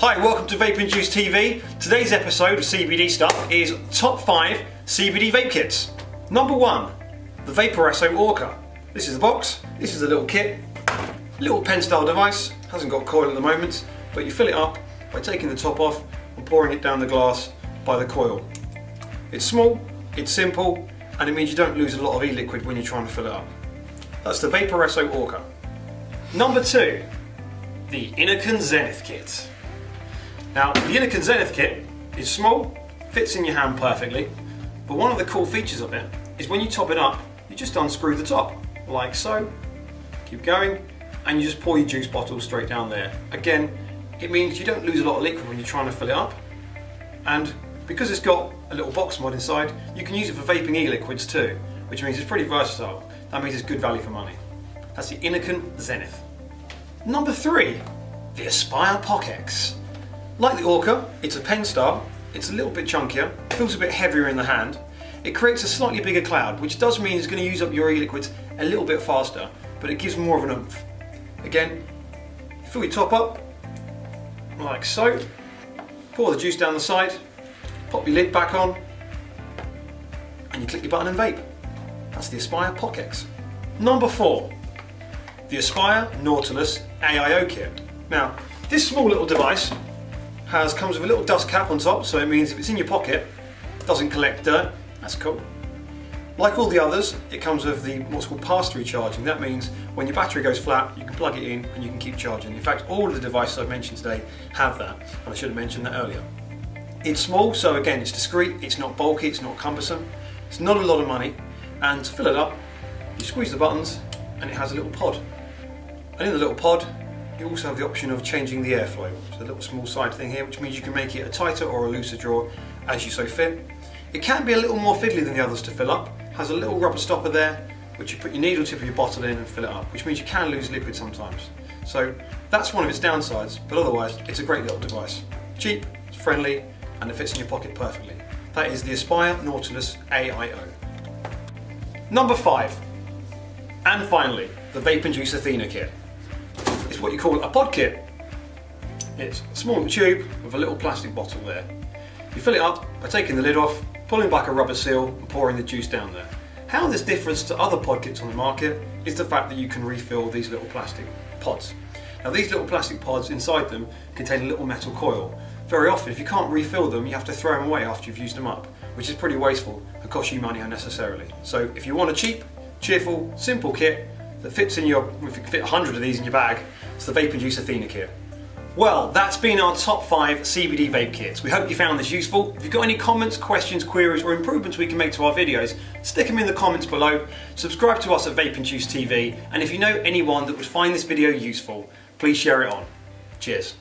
Hi, welcome to Vape and Juice TV. Today's episode of CBD stuff is top 5 CBD vape kits. Number 1, the VaporSoo Orca. This is the box, this is the little kit. Little pen style device, hasn't got a coil at the moment, but you fill it up by taking the top off and pouring it down the glass by the coil. It's small, it's simple, and it means you don't lose a lot of e-liquid when you're trying to fill it up. That's the VaporSoo Orca. Number 2, the Innokin Zenith kit. Now, the Innokin Zenith kit is small, fits in your hand perfectly, but one of the cool features of it is when you top it up, you just unscrew the top, like so, keep going, and you just pour your juice bottle straight down there. Again, it means you don't lose a lot of liquid when you're trying to fill it up, and because it's got a little box mod inside, you can use it for vaping e-liquids too, which means it's pretty versatile. That means it's good value for money. That's the Innokin Zenith. Number 3, the Aspire Pockex. Like the Orca, it's a pen style, it's a little bit chunkier, it feels a bit heavier in the hand. It creates a slightly bigger cloud, which does mean it's going to use up your e-liquids a little bit faster, but it gives more of an oomph. Again, fill your top up, like so, pour the juice down the side, pop your lid back on, and you click your button and vape. That's the Aspire Pockex. Number 4, the Aspire Nautilus AIO kit. Now, this small little device comes with a little dust cap on top, so it means if it's in your pocket, it doesn't collect dirt. That's cool. Like all the others, it comes with what's called pass-through charging. That means when your battery goes flat, you can plug it in and you can keep charging. In fact, all of the devices I've mentioned today have that, and I should have mentioned that earlier. It's small, so again, it's discreet, it's not bulky, it's not cumbersome, it's not a lot of money, and to fill it up, you squeeze the buttons and it has a little pod. And in the little pod, you also have the option of changing the airflow. There's a little small side thing here, which means you can make it a tighter or a looser draw as you so fit. It can be a little more fiddly than the others to fill up. It has a little rubber stopper there, which you put your needle tip of your bottle in and fill it up, which means you can lose liquid sometimes. So that's one of its downsides, but otherwise it's a great little device. Cheap, it's friendly, and it fits in your pocket perfectly. That is the Aspire Nautilus AIO. Number 5, and finally, the Vape and Juice Athena kit. It's what you call a pod kit. It's a small tube with a little plastic bottle there. You fill it up by taking the lid off, pulling back a rubber seal and pouring the juice down there. How this differs to other pod kits on the market is the fact that you can refill these little plastic pods. Now these little plastic pods inside them contain a little metal coil. Very often if you can't refill them, you have to throw them away after you've used them up, which is pretty wasteful and costs you money unnecessarily. So if you want a cheap, cheerful, simple kit that fits in your, if you can fit 100 of these in your bag, it's the Vape and Juice Athena kit. Well, that's been our top 5 CBD vape kits. We hope you found this useful. If you've got any comments, questions, queries or improvements we can make to our videos, stick them in the comments below. Subscribe to us at Vape and Juice TV, and if you know anyone that would find this video useful, please share it on. Cheers.